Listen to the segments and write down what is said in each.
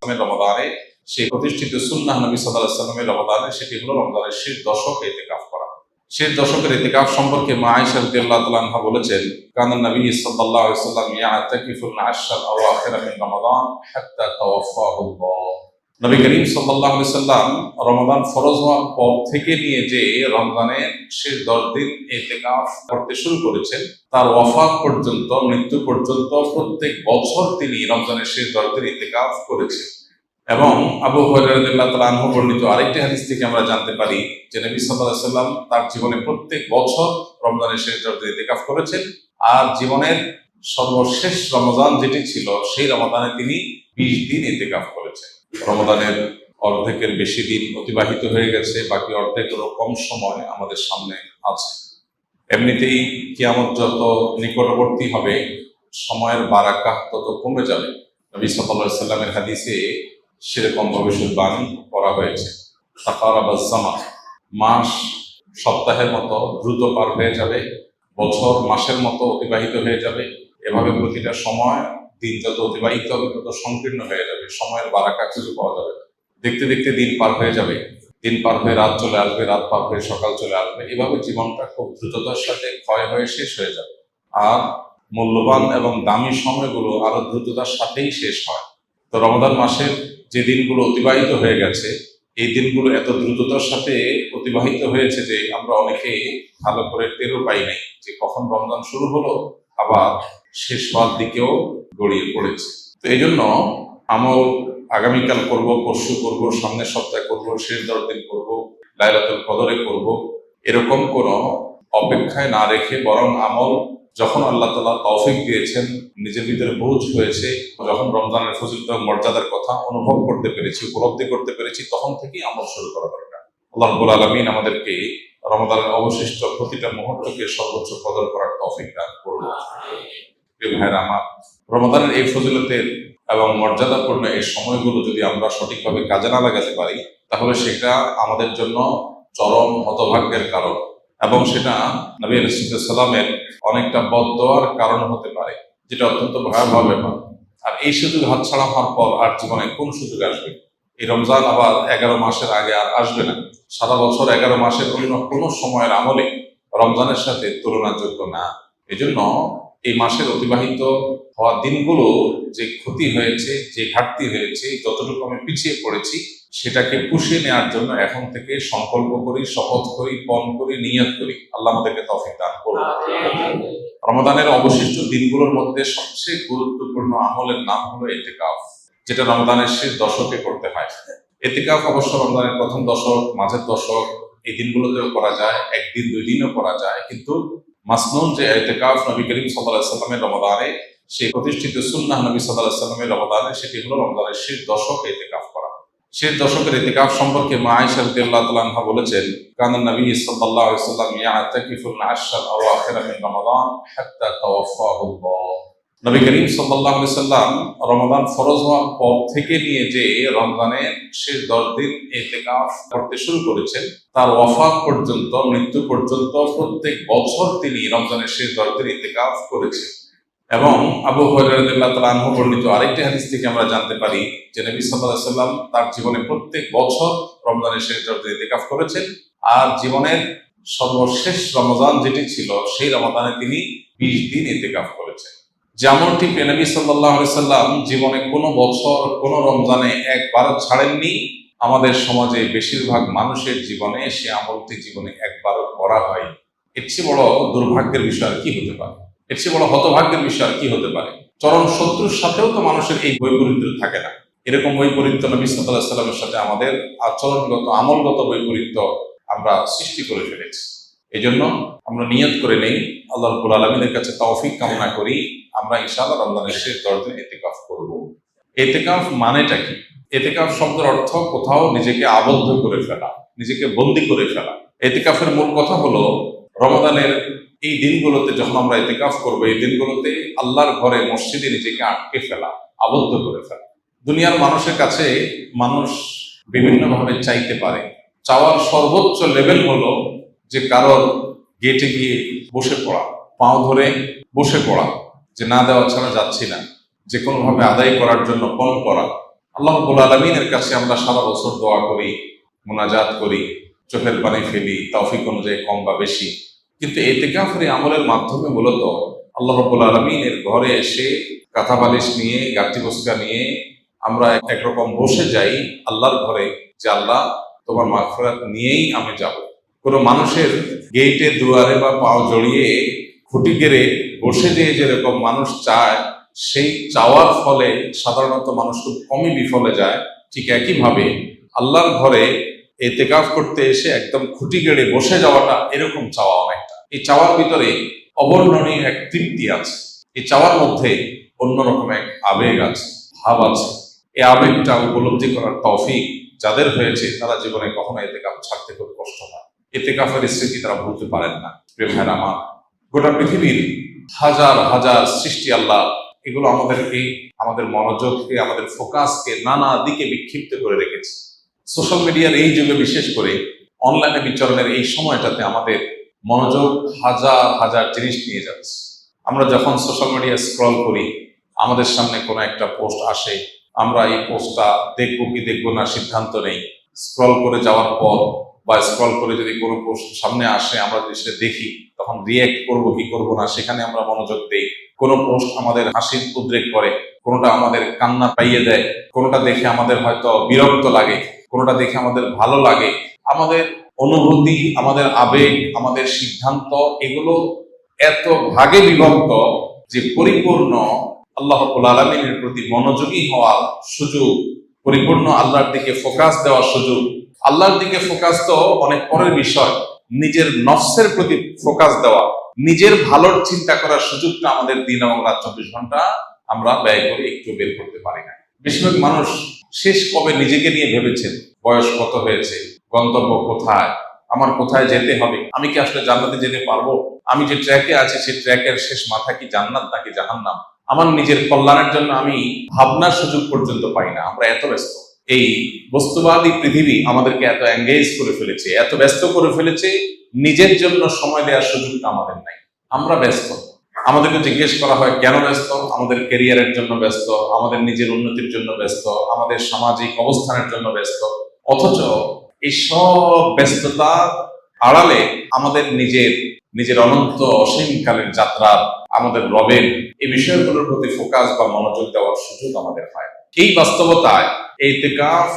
রমাদানে সেই প্রতিষ্ঠিত সুন্নাহ নবী সাল্লাল্লাহু আলাইহি ওয়াসাল্লামের রমাদানে সেটি হলো রমজানের শেষ দশকে ইতিকাফ করা। শেষ দশকের ইতিকাফ সম্পর্কে মা আয়েশা রাদিয়াল্লাহু তাআলা আনহা বলেছেন, কানা নবী সাল্লাল্লাহু আলাইহি ওয়াসাল্লাম ইয়াতাকিফুল আশরাল আওয়াখির মিন রমাদান হাত্তা তাওয়াফাহুল্লাহ। নবী করিম সাল্লাল্লাহু আলাইহি ওয়াসাল্লাম রমাদান ফরজ হওয়ার পর থেকে নিয়ে যে রমজানের শেষ 10 দিন ইতিকাফ করতে শুরু করেছেন, তার ওয়াফাত পর্যন্ত, মৃত্যু পর্যন্ত প্রত্যেক বছর তিনি রমজানের শেষ 10 দিন ইতিকাফ করেছেন। এবং আবু হুরায়রা রাদিয়াল্লাহু তাআলা আনহু বর্ণিত আরেকটি হাদিস থেকে আমরা জানতে পারি যে নবী সাল্লাল্লাহু আলাইহি ওয়াসাল্লাম তার জীবনে প্রত্যেক বছর রমজানের শেষ 10 দিন ইতিকাফ করেছেন, আর জীবনের সর্বশেষ রমজান যেটি ছিল সেই রমজানে তিনি 20 দিন ইতিকাফ করেছেন। রমজানের অর্ধেকের বেশি দিন অতিবাহিত হয়ে গেছে, বাকি অর্ধেকেরও কম সময় আমাদের সামনে আছে। এমনিতেই কিয়ামত যত নিকটবর্তী হবে সময়ের বারাকাহ তত কমে যাবে। নবী সাল্লাল্লাহু আলাইহি ওয়াসাল্লামের হাদিসে সেরকম ভবিষ্যৎবাণী করা হয়েছে। তাকারাবাজ জামান, মাস সপ্তাহের মতো দ্রুত পার হয়ে যাবে, বছর মাসের মতো অতিবাহিত হয়ে যাবে। এভাবে প্রতিটা সময় দিন যত অতিবাহিত হবে তত সংকীর্ণ হয়ে যাবে, সময়ের বারাকা খুঁজে পাওয়া যাবে। দেখতে দেখতে দিন পার হয়ে যাবে, দিন পার হয়ে রাত চলে আসবে, রাত পার হয়ে সকাল চলে আসবে। এভাবে জীবনটা খুব দ্রুততার সাথে ক্ষয় হয়ে শেষ হয়ে যাবে, আর মূল্যবান এবং দামি সময়গুলো আরো দ্রুততার সাথেই শেষ হয়। তো রমজান মাসের যে দিনগুলো অতিবাহিত হয়ে গেছে, এই দিনগুলো এত দ্রুততার সাথে অতিবাহিত হয়েছে যে আমরা অনেকে ভালো করে টেরও পাই নাই যে কখন রমজান শুরু হলো, আবার শেষ হওয়ার দিকেও গড়িয়ে পড়েছে। তো এই জন্য আমল আগামীকাল করব, পরশু করব, সামনের সপ্তাহে করব, শেষ 10 দিন করব, লাইলাতুল কদরে করব, এরকম কোনো অপেক্ষায় না রেখে বরং আমল যখন আল্লাহ তাআলা তৌফিক দিয়েছেন, নিজের ভিতরে বুঝ হয়েছে, যখন রমজানের ফজিলত এবং মর্যাদার কথা অনুভব করতে পেরেছি, উপলব্ধি করতে পেরেছি, তখন থেকেই আমল শুরু করা দরকার। আল্লাহ রাব্বুল আলামিন আমাদেরকে রমজানের অবশিষ্ট প্রতিটা মুহূর্তকে সর্বোচ্চ কদর করার তৌফিক দান করুন। প্রিয় ভাইরা আমার, রমজানের এই ফজিলতের এবং মর্যাদাপূর্ণ এই সময়গুলো যদি আমরা সঠিকভাবে কাজে না লাগাতে পারি, তাহলে সেটা আমাদের জন্য চরম হতভাগ্যের কারণ, এবং সেটা নবী রাসূলুল্লাহ সাল্লাল্লাহু আলাইহি ওয়াসাল্লামের অনেকটা বদদোয়ার কারণ হতে পারে, যেটা অত্যন্ত ভয়াবহ ব্যাপার। আর এই সুযোগ হাতছাড়া হওয়ার পর আর জীবনে কোন সুযোগ আসবে? এই রমজান আবার 11 মাসের আগে আর আসবে না। সারা বছর 11 মাসের অন্য কোনো সময়ের আমলে রমজানের সাথে তুলনাযোগ্য না। এজন্য এই মাসের অতিবাহিত হওয়া দিনগুলো যে ক্ষতি হয়েছে, যে ঘাটতি হয়েছে, যতটুকু আমি পিছিয়ে পড়েছি, সেটাকে পুষিয়ে নেওয়ার জন্য এখন থেকে সংকল্প করি, শপথ করি, পণ করি, নিয়ত করি। আল্লাহ আমাদেরকে তৌফিক দান করুন। রমজানের অবশিষ্ট দিনগুলোর মধ্যে সবচেয়ে গুরুত্বপূর্ণ আমলের নাম হলো ইতিকাফ, যেটা রমজানের শেষ দশকে করতে হয়। ইতিকাফ অবশ্য রমজানের প্রথম দশক, মাঝের দশক, এই দিনগুলোতেও করা যায়, একদিন 2 দিনও করা যায়, কিন্তু মাসনুন যে ইতিকাফ নবী করিম সাল্লাল্লাহু আলাইহি ওয়াসাল্লামের রমাদানে, সেই প্রতিষ্ঠিত সুন্নাহ নবী সাল্লাল্লাহু আলাইহি ওয়াসাল্লামের রমাদানে, সেটি হলো রমজানের শেষ দশকে ইতিকাফ করা। শেষ দশকের ইতিকাফ সম্পর্কে মা আয়েশা রাদিয়াল্লাহু তাআলা আনহা বলেছেন, কানা নবী সাল্লাল্লাহু আলাইহি ওয়াসাল্লাম ইয়াতাকিফুল আশরাল আওয়াখির মিন রমাদান হাত্তা তাওয়াফাহুল্লাহ। নবী করিম সাল্লাল্লাহু আলাইহি ওয়াসাল্লাম রমাদান ফরজ হওয়ার পর থেকে নিয়ে যে রমজানের শেষ 10 দিন ইতিকাফ করতে শুরু করেছেন, তার ওয়াফাত পর্যন্ত, মৃত্যু পর্যন্ত প্রত্যেক বছর তিনি রমজানের শেষ 10 দিন ইতিকাফ করেছেন। এবং আবু হুরায়রা রাদিয়াল্লাহু তাআলা আনহু বর্ণিত আরেকটি হাদিস থেকে আমরা জানতে পারি যে নবী সাল্লাল্লাহু আলাইহি ওয়াসাল্লাম তার জীবনে প্রত্যেক বছর রমজানের শেষ 10 দিন ইতিকাফ করেছেন, আর জীবনের সর্বশেষ রমজান যেটি ছিল সেই রমজানে তিনি 20 দিন ইতিকাফ করেছেন। যেমনটি নবী সাল্লাল্লাহু আলাইহি ওয়াসাল্লাম জীবনে কোনো বছর, কোনো রমজানে একবারও ছাড়েননি, আমাদের সমাজে বেশিরভাগ মানুষের জীবনে সে আমলটি জীবনে একবারও করা হয়। এর চেয়ে বড় দুর্ভাগ্যের বিষয় আর কি হতে পারে? এর চেয়ে বড় হতভাগ্যের বিষয় আর কি হতে পারে? চরম শত্রুর সাথেও তো মানুষের এই বৈপরীত্য থাকে না। এরকম বৈপরীত্য নবী সাল্লাল্লাহু আলাইহি ওয়াসাল্লামের সাথে আমাদের আচরণগত, আমলগত বৈপরীত্য আমরা সৃষ্টি করে ফেলেছি। এই জন্য আমরা নিয়ত করে নেই, আল্লাহ রাব্বুল আলামিনের কাছে তৌফিক কামনা করি, আমরা ইনশাআল্লাহ রমজানের শেষ 10 দিন ইতিকাফ করব। ইতিকাফ মানেটা কি? ইতিকাফ শব্দের অর্থ কোথাও নিজেকে আবদ্ধ করে ফেলা, নিজেকে বন্দী করে ফেলা। ইতিকাফের মূল কথা হলো রমজানের এই দিনগুলোতে যখন আমরা ইতিকাফ করবো, এই দিনগুলোতে আল্লাহর ঘরে, মসজিদে নিজেকে আটকে ফেলা, আবদ্ধ করে ফেলা। দুনিয়ার মানুষের কাছে মানুষ বিভিন্নভাবে চাইতে পারে। চাওয়ার সর্বোচ্চ লেভেল হলো যে কারোর গেটে গিয়ে বসে পড়া, পাও ধরে বসে পড়া, যে না দেওয়া ছাড়া যাচ্ছি না, যে কোনোভাবে আদায় করার জন্য পণ করা, আল্লাহ রাব্বুল আলামিনের কাছে আমরা সারা বছর দোয়া করি, মুনাজাত করি, চোখের পানি ফেলি তৌফিক অনুযায়ী কম বা বেশি, কিন্তু ইতিকাফের আমলের মাধ্যমে মূলত আল্লাহ রাব্বুল আলামিনের ঘরে এসে কাঁথা বালিশ নিয়ে গাঁথি বস্কা নিয়ে আমরা একরকম বসে যাই আল্লাহর ঘরে, যে আল্লাহ তোমার মাগফিরাত নিয়েই আমি যাব। কোনো মানুষের গেটে দুয়ারে বা পাও জড়িয়ে খুঁটি গেড়ে বসে যেয়ে যেরকম মানুষ চায়, সেই চাওয়ার ফলে সাধারণত মানুষ খুব কমই বিফলে যায়, ঠিক একইভাবে আল্লাহর ঘরে ইতিকাফ করতে এসে একদম খুঁটি গেড়ে বসে যাওয়াটা এরকম চাওয়া অনেকটা। এই চাওয়ার ভিতরে অবর্ণনীয় এক তৃপ্তি আছে, এই চাওয়ার মধ্যে অন্যরকম এক আবেগ আছে, ভাব আছে। এই আবেগটা উপলব্ধি করার তৌফিক যাদের হয়েছে তারা জীবনে কখনো ইতিকাফ ছাড়তে খুব কষ্ট হয়, ইতিকাফের স্মৃতি তারা ভুলতে পারেন না। প্রিয় ভাইরা আমার, গোটা পৃথিবীর হাজার হাজার সৃষ্টি আল্লাহ, এগুলো আমাদের মনোযোগকে, আমাদের ফোকাসকে নানা দিকে বিক্ষিপ্ত করে রেখেছে। সোশ্যাল মিডিয়ার এই যুগে, বিশেষ করে অনলাইনে বিচরণের এই সময়টাতে আমাদের মনোযোগ হাজার হাজার জিনিস নিয়ে যাচ্ছে। আমরা যখন সোশ্যাল মিডিয়া স্ক্রল করি, আমাদের সামনে কোনো একটা পোস্ট আসে, আমরা এই পোস্টটা দেখবো কি দেখবো না সিদ্ধান্ত নেই। স্ক্রল করে যাওয়ার পর বা স্ক্রল করে যদি কোনো পোস্ট সামনে আসে, আমরা যদি সেটা দেখি, তখন রিয়েক্ট করবো কি করবো না সেখানে আমরা মনোযোগ দেই। কোনো পোস্ট আমাদের হাসির উদ্রেক করে, কোনোটা আমাদের কান্না পাইয়ে দেয়, কোনোটা দেখে আমাদের হয়তো বিরক্ত লাগে, কোনোটা দেখে আমাদের ভালো লাগে। আমাদের অনুভূতি, আমাদের আবেগ, আমাদের সিদ্ধান্ত এগুলো এত ভাগে বিভক্ত যে পরিপূর্ণ আল্লাহ রাব্বুল আলামিনের প্রতি মনোযোগী হওয়ার সুযোগ, পরিপূর্ণ আল্লাহর দিকে ফোকাস দেওয়ার সুযোগ, আল্লাহর দিকে ফোকাস তো অনেক পরের বিষয়, নিজের নফসের প্রতি ফোকাস দেওয়া, নিজের ভালোর চিন্তা করার সুযোগটা আমাদের দিন এবং রাত 24 ঘন্টা আমরা ব্যয় করে একটু বের করতে পারি না। বেশিরভাগ মানুষ শেষ কবে নিজেকে নিয়ে ভেবেছেন, বয়স কত হয়েছে, গন্তব্য কোথায়, আমার কোথায় যেতে হবে, আমি কি আসলে জান্নাতে যেতে পারবো, আমি যে ট্র্যাকে আছি সেই ট্র্যাকের শেষ মাথা কি জান্নাত নাকি জাহান্নাম, আমার নিজের কল্যাণের জন্য আমি ভাবনার সুযোগ পর্যন্ত পাই না। আমরা এত ব্যস্ত, এই বস্তুবাদী পৃথিবী আমাদেরকে এত এঙ্গেজ করে ফেলেছে, এত ব্যস্ত করে ফেলেছে, নিজের জন্য সময় দেওয়ার সুযোগটা আমাদের নাই। আমরা ব্যস্ত, আমাদেরকে জিজ্ঞেস করা হয় কেন ব্যস্ত, আমাদের ক্যারিয়ারের জন্য ব্যস্ত, আমাদের নিজের উন্নতির জন্য ব্যস্ত, আমাদের সামাজিক অবস্থানের জন্য ব্যস্ত। অথচ এই সব ব্যস্ততা আড়ালে আমাদের নিজের অনন্ত অসীমকালের যাত্রা, আমাদের রবের এই বিষয়গুলোর প্রতি ফোকাস বা মনোযোগ দেওয়ার সুযোগ আমাদের হয়। এই বাস্তবতায় ইতিকাফ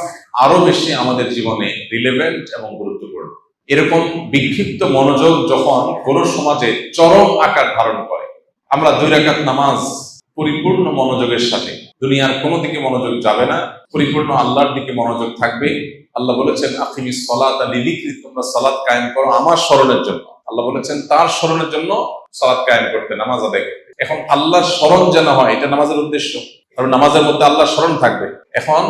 আরো বেশি আমাদের জীবনে রিলেভেন্ট এবং গুরুত্বপূর্ণ। এরকম বিক্ষিপ্ত মনোযোগ যখন কোন সমাজে চরম আকার ধারণ করে, আমরা 2 রাকাত নামাজ পরিপূর্ণ মনোযোগের সাথে, দুনিয়ার কোনো দিকে মনোযোগ যাবে না, পরিপূর্ণ আল্লাহর দিকে মনোযোগ থাকবে। আল্লাহ বলেছেন আকিমিস সালাতা লিযিকরি, তোমরা সালাত কায়েম করো আমার স্মরণের জন্য। আল্লাহ বলেছেন তার স্মরণের জন্য সালাত কায়েম করতে, নামাজ আদায় করতে। এখন আল্লাহর স্মরণ যেন হয়, এটা নামাজের উদ্দেশ্য, কারণ নামাজের মধ্যে আল্লাহর স্মরণ থাকবে। এখন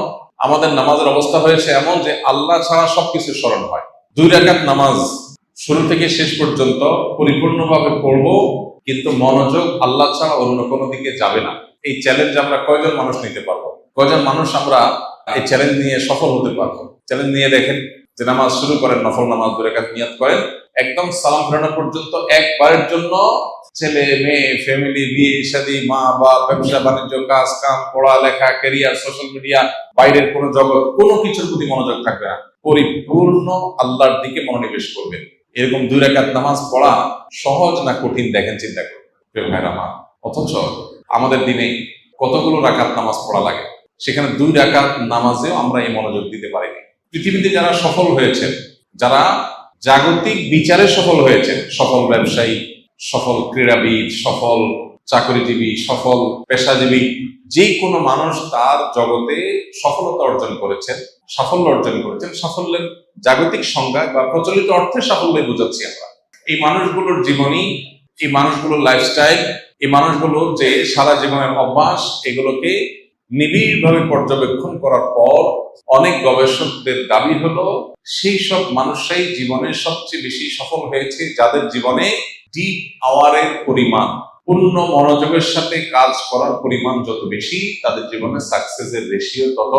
আমাদের নামাজের অবস্থা হয়েছে এমন যে আল্লাহ ছাড়া সবকিছু স্মরণ হয়। 2 রাকাত নামাজ শুরু থেকে শেষ পর্যন্ত পরিপূর্ণভাবে পড়বো, কিন্তু মনোযোগ আল্লাহ ছাড়া অন্য কোনো দিকে যাবে না। এই চ্যালেঞ্জ আমরা কয়জন মানুষ নিতে পারবো, কয়জন মানুষ আমরা এই চ্যালেঞ্জ নিয়ে সফল হতে পারবো? চ্যালেঞ্জ নিয়ে দেখেন, যে নামাজ শুরু করেন, নফল নামাজ 2 রাকাত নিয়ত করেন, একদম সালাম ফেরানো পর্যন্ত একবারের জন্য ছেলে মেয়ে, ফ্যামিলি, বিয়ে শাদী, মা বাপ, ব্যবসা বাণিজ্য, কাজ কাম, পড়ালেখা, ক্যারিয়ার, সোশ্যাল মিডিয়া, বাইরের কোনো জগৎ, কোনো কিছুর প্রতি মনোযোগ থাকবে না, পরিপূর্ণ আল্লাহর দিকে মনোনিবেশ করবেন। এরকম 2 রাকাত নামাজ পড়া সহজ না কঠিন দেখেন, চিন্তা করুন প্রিয় ভাইরা আমার। অথচ আমাদের দিনে কতগুলো রাকাত নামাজ পড়া লাগে, সেখানে 2 রাকাত নামাজেও আমরা এই মনোযোগ দিতে পারিনি। পৃথিবীতে যারা সফল হয়েছেন, যারা জাগতিক বিচারে সফল হয়েছেন, সফল ব্যবসায়ী, সফল ক্রীড়াবিদ, সফল চাকরিজীবী, সফল পেশাজীবী, যে কোনো মানুষ তার জগতে সফলতা অর্জন করেছেন, সাফল্য অর্জন করেছেন। সাফল্যের জাগতিক সংজ্ঞা বা প্রচলিত অর্থে সাফল্য বোঝাচ্ছি আমরা। এই মানুষগুলোর জীবনী, এই মানুষগুলোর লাইফস্টাইল, এই মানুষগুলো যে সারা জীবনের অভ্যাস, এগুলোকে নিবিড়ভাবে পর্যবেক্ষণ করার পর অনেক গবেষকদের দাবি হলো সেই সব মানুষরাই জীবনে সবচেয়ে বেশি সফল হয়েছে যাদের জীবনে ডিপ আওয়ারের পরিমাণ, পূর্ণ মনোযোগের সাথে কাজ করার পরিমাণ যত বেশি, তাদের জীবনে সাকসেসের রেশিও তত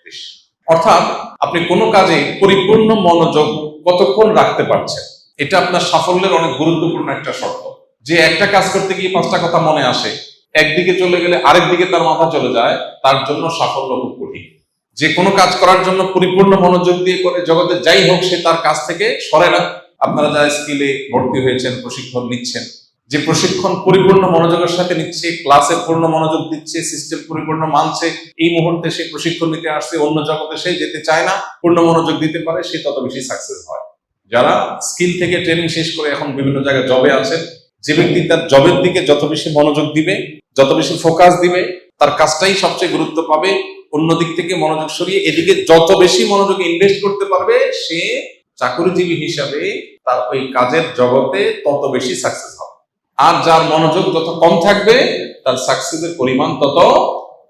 বেশি। অর্থাৎ আপনি কোনো কাজে পরিপূর্ণ মনোযোগ কতক্ষণ রাখতে পারছেন, এটা আপনার সাফল্যের অনেক গুরুত্বপূর্ণ একটা শর্ত। যে একটা কাজ করতে গিয়ে 5টা কথা মনে আসে, একদিকে চলে গেলে আরেক দিকে তার মাথা চলে যায়, তার জন্য সাফল্য খুব কঠিন। যে কোনো কাজ করার জন্য পরিপূর্ণ মনোযোগ দিয়ে করে, জগতে যাই হোক সে তার কাজ থেকে সরে না। আপনারা যারা স্কিলে ভর্তি হয়েছেন, প্রশিক্ষণ নিচ্ছেন, যে প্রশিক্ষণ পরিপূর্ণ মনোযোগের সাথে নিচ্ছে, ক্লাসে পূর্ণ মনোযোগ দিচ্ছে, সিস্টেম পরিপূর্ণ মানছে, এই মুহূর্তে সে প্রশিক্ষণ নিতে আসছে, অন্য জগতে সে যেতে চায় না, পূর্ণ মনোযোগ দিতে পারে, সে তত বেশি সাকসেস হয়। যারা স্কিল থেকে ট্রেনিং শেষ করে এখন বিভিন্ন জায়গায় জবে আছেন, যে ব্যক্তি তার জবের দিকে যত বেশি মনোযোগ দিবে, যত বেশি ফোকাস দিবে, তার কাজটাই সবচেয়ে গুরুত্ব পাবে। অন্য দিক থেকে মনোযোগ সরিয়ে এদিকে যত বেশি মনোযোগ ইনভেস্ট করতে পারবে, সে চাকরিজীবী হিসাবে তার ওই কাজের জগতে তত বেশি সাকসেস হবে। আর যার মনোযোগ যত কম থাকবে, তার সাকসেসের পরিমাণ তত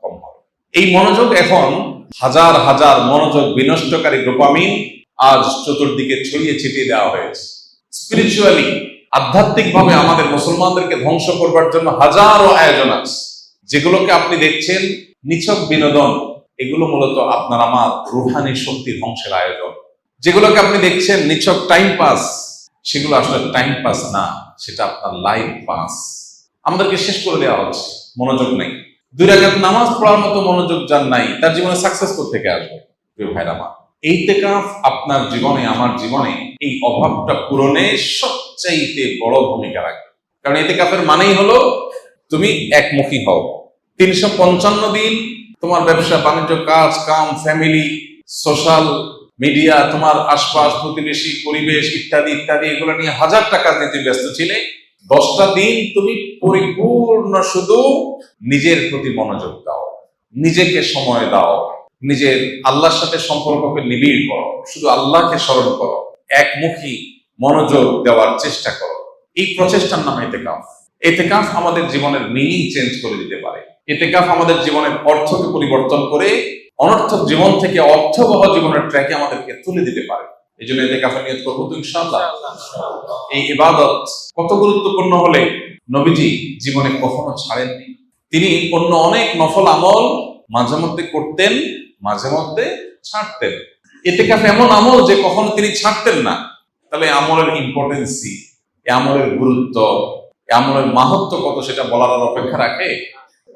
কম হবে। এই মনোযোগ এখন হাজার হাজার মনোযোগ বিনষ্টকারী ডোপামিন আজ চতুর্দিকে ছড়িয়ে ছিটিয়ে দেওয়া হয়েছে। স্পিরিচুয়ালি, আধ্যাত্মিক ভাবে আমাদের মুসলমানদেরকে ধ্বংস করবার জন্য হাজারো আয়োজন আছে। যেগুলোকে আপনি দেখছেন নিছক বিনোদন, এগুলো মূলত আপনার আমার রুহানি শক্তি ধ্বংসের আয়োজন। যেগুলোকে আপনি দেখছেন নিছক টাইম পাস, সেগুলো আসলে টাইম পাস না, সেটা আপনার লাইফ পাস। আমাদেরকে শেষ করে দেওয়া হচ্ছে, মনোযোগ নেই। 2 রাকাত নামাজ পড়ার মতো মনোযোগ যার নাই, তার জীবনে সাকসেস থেকে আসবে? প্রিয় ভাইরা আমার, ইতিকাফ আপনার জীবনে, আমার জীবনে এই অভাবটা পূরণে সবচাইতে বড় ভূমিকা রাখবে। কারণ ইতিকাফের মানেই হলো তুমি একমুখী হও। 355 দিন তোমার ব্যবসা বাণিজ্য, কাজ কাম, ফ্যামিলি, সোশ্যাল মিডিয়া, তোমার আশপাশ, প্রতিবেশী, পরিবেশ ইত্যাদি ইত্যাদি, এগুলো নিয়ে হাজার টাকা নিতে ব্যস্ত ছিলে। 10টা দিন তুমি পরিপূর্ণ শুধু নিজের প্রতি মনোযোগ দাও, নিজেকে সময় দাও, নিজের আল্লাহর সাথে সম্পর্ককে নিবিড় করো, শুধু আল্লাহকে স্মরণ করো, একমুখী মনোযোগ দেওয়ার চেষ্টা করো। এই প্রচেষ্টার নাম ইতিকাফ। ইতিকাফ আমাদের জীবনের মিনিং চেঞ্জ করে দিতে পারে। ইতিকাফ আমাদের জীবনের অর্থকে পরিবর্তন করে অনর্থক জীবন থেকে অর্থবহ জীবনের ট্র্যাকে আমাদেরকে তুলে দিতে পারে। এই জন্য ইতিকাফের নিয়ত করবো তো ইনশাআল্লাহ। এই ইবাদত কত গুরুত্বপূর্ণ হলে নবীজি জীবনে কখনো ছাড়েননি। তিনি অন্য অনেক নফল আমল মাঝে মধ্যে করতেন, মাঝে মধ্যে ছাড়তেন। ইতিকাফ এমন আমল যে কখনো তিনি ছাড়তেন না। তাহলে আমলের ইম্পর্টেন্স, আমলের গুরুত্ব, আমলের মাহাত্ম্য কত, সেটা বলার আর অপেক্ষা রাখে?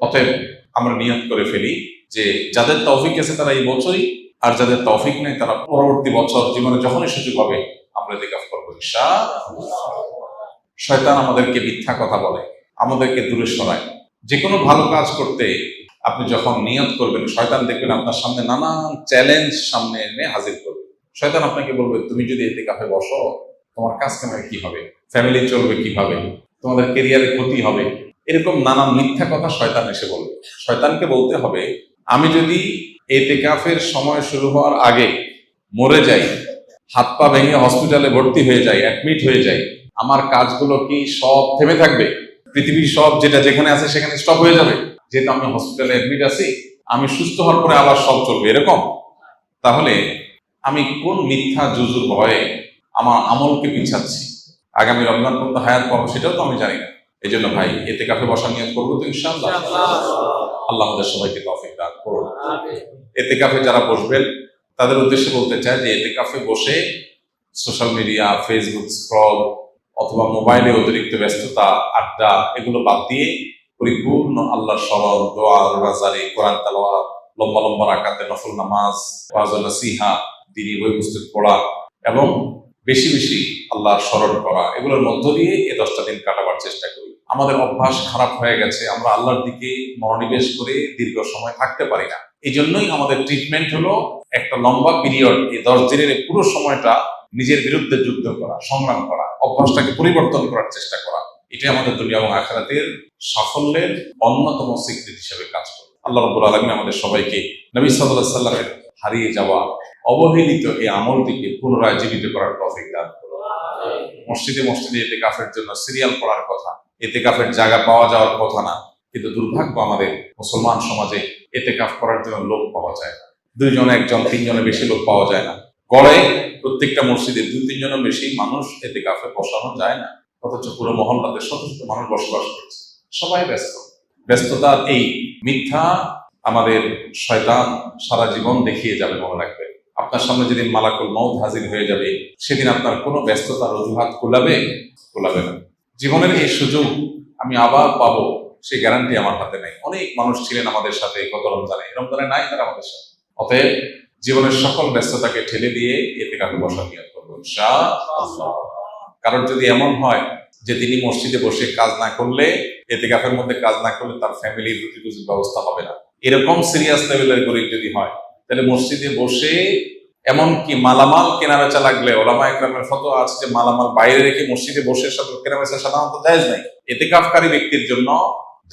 অতএব আমরা নিয়ত করে ফেলি যে যাদের তৌফিক আছে তারা এই বছরই, আর যাদের তৌফিক নেই তারা পরবর্তী বছর জীবনে যখনই সুযোগ হবে আমরা ইতিকাফ করবো ইনশাআল্লাহ। শয়তান আমাদেরকে মিথ্যা কথা বলে, আমাদেরকে দূরে সরায়। যে কোনো ভালো কাজ করতে আপনি যখন নিয়ত করবেন, শয়তান দেখবেন আপনার সামনে নানান চ্যালেঞ্জ সামনে এনে হাজির করবে। শয়তান আপনাকে বলবে, তুমি যদি ইতিকাফে বসো, তোমার কাজ কামে কি হবে, ফ্যামিলি চলবে কিভাবে, তোমাদের কেরিয়ারে ক্ষতি হবে, এরকম নানান মিথ্যা কথা শয়তান এসে বলবে। শয়তানকে বলতে হবে, আমি যদি ইতিকাফের সময় শুরু হওয়ার আগে মরে যাই, হাত পা ভেঙে হসপিটালে ভর্তি হয়ে যাই, অ্যাডমিট হয়ে যাই, আমার কাজগুলো কি সব থেমে থাকবে? পৃথিবীর সব যেটা যেখানে আছে সেখানে স্টপ হয়ে যাবে? যেহেতু আমি হসপিটালে অ্যাডমিট আছি, আমি সুস্থ হওয়ার পরে আবার সব চলবে, এরকম? তাহলে আমি কোন মিথ্যা জুজুর ভয়ে আমার আমলকে পিছাচ্ছি? আগামী রমজান পর্যন্ত হায়াত পাবো সেটাও তো আমি জানি না। এই জন্য ভাই ইতিকাফে বসার নিয়ত করবো তো ইনশাআল্লাহ। আল্লাহ আমাদের সবাইকে তৌফিক দান করুন। ইতিকাফে যারা বসবেন তাদের উদ্দেশ্যে বলতে চাই যে ইতিকাফে বসে সোশ্যাল মিডিয়া, ফেসবুক স্ক্রল অথবা মোবাইলে অতিরিক্ত ব্যস্ততা, আড্ডা, এগুলো বাদ দিয়ে পরিপূর্ণ আল্লাহর স্মরণ, দোয়া, রোজাদারি, কোরআন তেলাওয়াত, লম্বা লম্বা রাকাতে নফল নামাজ, ওয়াজ ও নসিহত, দ্বীনি বই পুস্তক পড়া এবং বেশি বেশি আল্লাহর স্মরণ করা, এগুলোর মধ্য দিয়ে এই 10টা দিন কাটাবার চেষ্টা করি। আমাদের অভ্যাস খারাপ হয়ে গেছে, আমরা আল্লাহর দিকে মনোনিবেশ করে দীর্ঘ সময় থাকতে পারি না। এই জন্যই আমাদের ট্রিটমেন্ট হলো একটা লম্বা পিরিয়ড, এই 10 দিনের পুরো সময়টা নিজের বিরুদ্ধে যুদ্ধ করা, সংগ্রাম করা, অভ্যাসটাকে পরিবর্তন করার চেষ্টা করা। এটাই আমাদের দুনিয়া এবং আখিরাতের সাফল্যের অন্যতম স্বীকৃতি হিসেবে কাজ করে। আল্লাহ রাব্বুল আলামিন আমাদের সবাইকে নবী সাল্লাল্লাহু আলাইহি সাল্লামের হারিয়ে যাওয়া অবহেলিত এই আমলটিকে পুনরায় জীবিত করার তৌফিক দান করুন। মসজিদে মসজিদে ইতিকাফের জন্য সিরিয়াল পড়ার কথা, ইতিকাফের জায়গা পাওয়া যাওয়ার কথা না, কিন্তু দুর্ভাগ্য আমাদের মুসলমান সমাজে ইতিকাফ করার জন্য লোক পাওয়া যায় না। 2 জন, 1 জন, 3 জনের বেশি লোক পাওয়া যায় না। গড়ে প্রত্যেকটা মসজিদে 2-3 জনের বেশি মানুষ ইতিকাফে বসানো যায় না, অথচ পুরো মহল্লাতে শত শত মানুষ বসবাস করছে, সবাই ব্যস্ত। ব্যস্ততার এই মিথ্যা আমাদের শয়তান সারা জীবন দেখিয়ে যাবে, মনে রাখবে। আপনার সামনে যেদিন মালাকুল মউত হাজির হয়ে যাবে, সেদিন আপনার কোনো ব্যস্ততার অজুহাত কুলাবে না। জীবনের এই সুযোগ আমি আবার পাবো, সেই গ্যারান্টি আমার হাতে নাই। অনেক মানুষ ছিলেন আমাদের সাথে গত রমজানে নাই তারা আমাদের সাথে। অতএব জীবনের সকল ব্যস্ততাকে ঠেলে দিয়ে ইতিকাফে বসার নিয়ত করবো ইনশাআল্লাহ। কারণ যদি এমন হয় যে তিনি মসজিদে বসে কাজ না করলে, ইতিকাফের মধ্যে কাজ না করলে তার ফ্যামিলির রুটি রুজির ব্যবস্থা হবে না, এরকম সিরিয়াস লেভেলের গরিব যদি হয়, তাহলে মসজিদে বসে এমনকি মালামাল কেনা বেচা লাগলে ওলামা ইকরামের ফতোয়া আছে যে মালামাল বাইরে রেখে মসজিদে বসে কেনা বেচা সাধারণত জায়েজ নাই। ইতিকাফকারী ব্যক্তির জন্য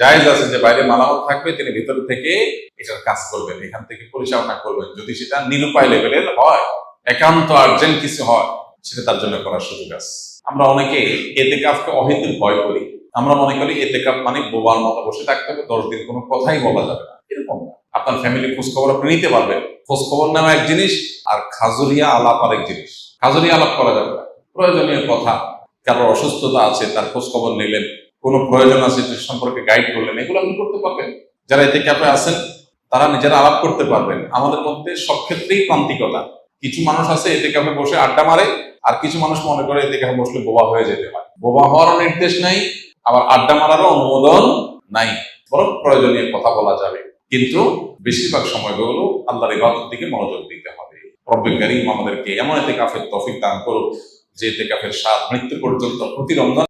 জায়েজ আছে যে বাইরে মালামাল থাকবে, তিনি ভিতর থেকে এটার কাজ করবেন, এখান থেকে পরিচালনা করবেন। যদি সেটা নিরুপায় লেভেলের হয়, একান্ত আর্জেন্ট কিছু হয়, সেটা তার জন্য করার সুযোগ আছে। আমরা অনেকে ইতিকাফকে অহেতুক ভয় করি। আমরা মনে করি ইতিকাফ মানে বোবার মতো বসে থাকতে হবে, 10 দিন কোনো কথাই বলা যাবে না, এরকম না। আপনার ফ্যামিলি খোঁজ খবর আপনি নিতে পারবেন। খোঁজ খবর নেওয়া এক জিনিস, আর খাজুরিয়া আলাপ আরেক জিনিস। খাজুরিয়া আলাপ করা যাবে না, প্রয়োজনীয় কথা, কারোর অসুস্থতা আছে তার খোঁজ খবর নিলেন, কোনো প্রয়োজন আছে সে সম্পর্কে গাইড করলেন, এগুলো আপনি করতে পারবেন। যারা ইতিকাফে আছেন তারা নিজেরা আলাপ করতে পারবেন। আমাদের মধ্যে সব ক্ষেত্রেই প্রান্তিকতা। কিছু মানুষ আছে ইতিকাফে বসে আড্ডা মারে, আর কিছু মানুষ মনে করে ইতিকাফে বসলে বোবা হয়ে যেতে হয়। বোবা হওয়ারও নির্দেশ নাই, আবার আড্ডা মারারও অনুমোদন নাই, বরং প্রয়োজনীয় কথা বলা যাবে, কিন্তু বেশিরভাগ সময়গুলো আল্লাহর ইবাদতের দিকে মনোযোগ দিতে হবে। রব্বুল কারীম আমাদেরকে এমন ইতিকাফের তৌফিক দান করুক যে ইতিকাফের স্বাদ মৃত্যু পর্যন্ত প্রতি রমজান